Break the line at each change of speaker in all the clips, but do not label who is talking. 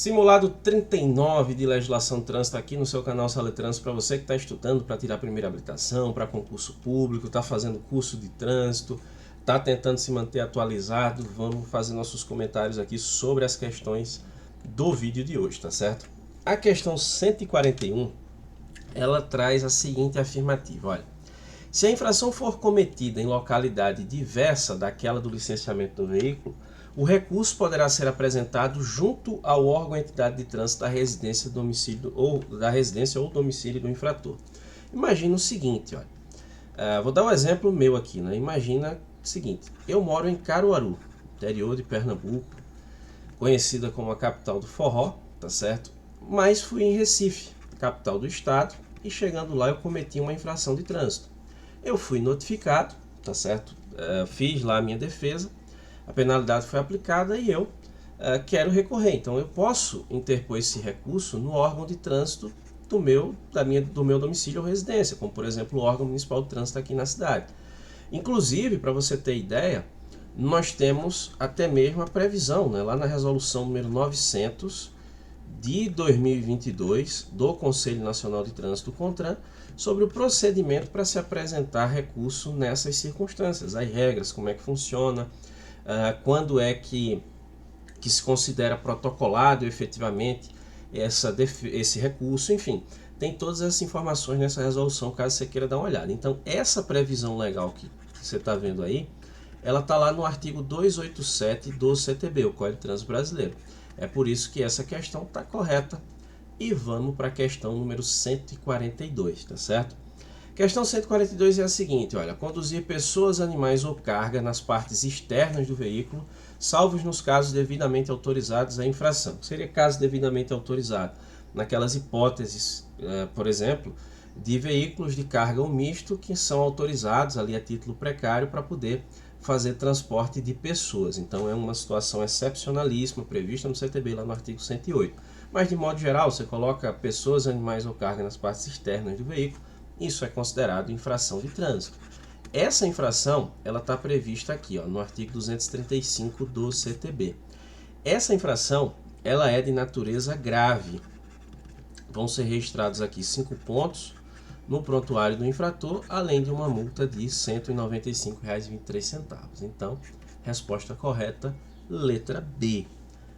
Simulado 39 de legislação de trânsito aqui no seu canal Sala de Trânsito, para você que está estudando para tirar a primeira habilitação, para concurso público, está fazendo curso de trânsito, está tentando se manter atualizado. Vamos fazer nossos comentários aqui sobre as questões do vídeo de hoje, tá certo? A questão 141, ela traz a seguinte afirmativa, olha. Se a infração for cometida em localidade diversa daquela do licenciamento do veículo, o recurso poderá ser apresentado junto ao órgão ou entidade de trânsito da residência, domicílio ou domicílio do infrator. Imagina o seguinte, olha. Vou dar um exemplo meu aqui, né? Imagina o seguinte: eu moro em Caruaru, interior de Pernambuco, conhecida como a capital do forró, tá certo? Mas fui em Recife, capital do estado, e chegando lá eu cometi uma infração de trânsito. Eu fui notificado, tá certo? Fiz lá a minha defesa, a penalidade foi aplicada e eu quero recorrer. Então eu posso interpor esse recurso no órgão de trânsito do meu domicílio ou residência, como por exemplo o órgão municipal de trânsito aqui na cidade. Inclusive, para você ter ideia, nós temos até mesmo a previsão, né, lá na resolução número 900 de 2022 do Conselho Nacional de Trânsito, CONTRAN, sobre o procedimento para se apresentar recurso nessas circunstâncias, as regras, como é que funciona, quando é que se considera protocolado efetivamente esse recurso, enfim, tem todas essas informações nessa resolução, caso você queira dar uma olhada. Então, essa previsão legal que você está vendo aí, ela está lá no artigo 287 do CTB, o Código de Trânsito Brasileiro. É por isso que essa questão está correta. E vamos para a questão número 142, tá certo? Questão 142 é a seguinte, olha: conduzir pessoas, animais ou carga nas partes externas do veículo, salvos nos casos devidamente autorizados à infração. Seria caso devidamente autorizado naquelas hipóteses, por exemplo, de veículos de carga ou misto que são autorizados ali a título precário para poder fazer transporte de pessoas. Então é uma situação excepcionalíssima prevista no CTB lá no artigo 108. Mas de modo geral, você coloca pessoas, animais ou carga nas partes externas do veículo, isso é considerado infração de trânsito. Essa infração, ela está prevista aqui, ó, no artigo 235 do CTB. Essa infração, ela é de natureza grave. Vão ser registrados aqui 5 pontos no prontuário do infrator, além de uma multa de R$ 195,23. Então, resposta correta, letra B.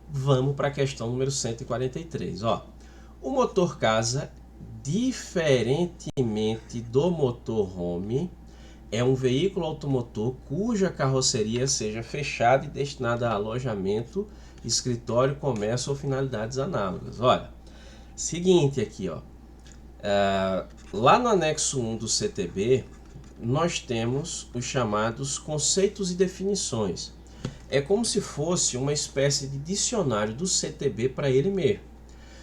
Vamos para a questão número 143. Ó. O motor casa, diferentemente do motorhome, é um veículo automotor cuja carroceria seja fechada e destinada a alojamento, escritório, comércio ou finalidades análogas. Olha, seguinte aqui, ó. Lá no anexo 1 do CTB, nós temos os chamados conceitos e definições. É como se fosse uma espécie de dicionário do CTB para ele mesmo.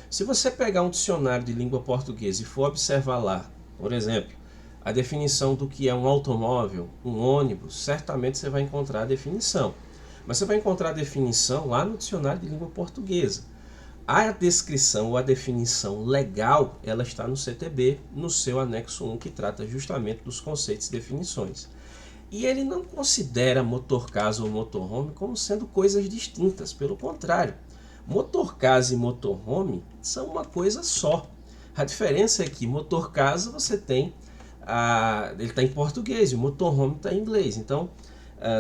Se você pegar um dicionário de língua portuguesa e for observar lá, por exemplo, a definição do que é um automóvel, um ônibus, certamente você vai encontrar a definição. Mas você vai encontrar a definição lá no dicionário de língua portuguesa. A descrição ou a definição legal, ela está no CTB, no seu anexo 1, que trata justamente dos conceitos e definições. E ele não considera motorcasa ou motorhome como sendo coisas distintas, pelo contrário. Motorcasa e motorhome são uma coisa só. A diferença é que motorcasa você tem, ele está em português e o motorhome está em inglês. Então,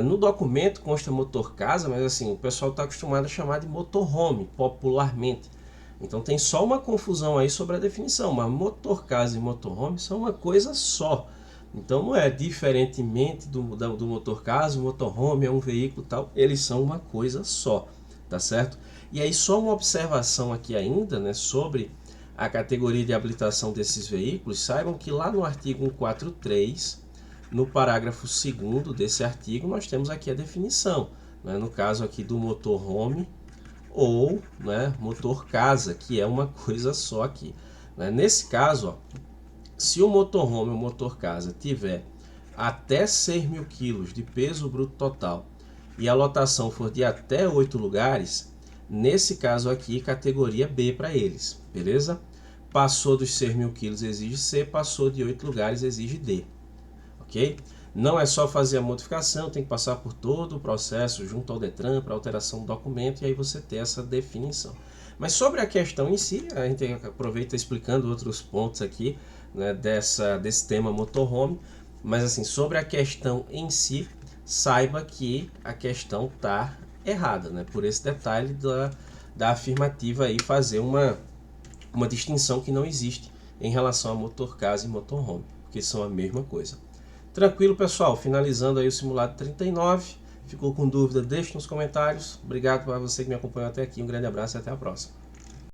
no documento consta motorcasa, mas assim, o pessoal está acostumado a chamar de motorhome, popularmente. Então tem só uma confusão aí sobre a definição, mas motorcasa e motorhome são uma coisa só. Então não é diferentemente do motorcasa, o motorhome é um veículo tal, eles são uma coisa só, tá certo? E aí só uma observação aqui ainda, né, sobre a categoria de habilitação desses veículos. Saibam que lá no artigo 143, no parágrafo 2º desse artigo, nós temos aqui a definição, né, no caso aqui do motorhome ou, né, motorcasa, que é uma coisa só aqui, né? Nesse caso, ó, se o motorhome ou motorcasa tiver até 6.000 kg de peso bruto total e a lotação for de até 8 lugares, nesse caso aqui, categoria B para eles, beleza? Passou dos 6.000 kg exige C, passou de 8 lugares exige D, ok? Não é só fazer a modificação, tem que passar por todo o processo junto ao Detran para alteração do documento e aí você ter essa definição. Mas sobre a questão em si, a gente aproveita explicando outros pontos aqui, né, desse tema motorhome, mas assim, sobre a questão em si, saiba que a questão está errada, né, por esse detalhe da afirmativa aí fazer uma distinção que não existe em relação a motorcasa e motorhome, porque são a mesma coisa. Tranquilo, pessoal, finalizando aí o simulado 39. Ficou com dúvida? Deixe nos comentários. Obrigado para você que me acompanhou até aqui. Um grande abraço e até a próxima.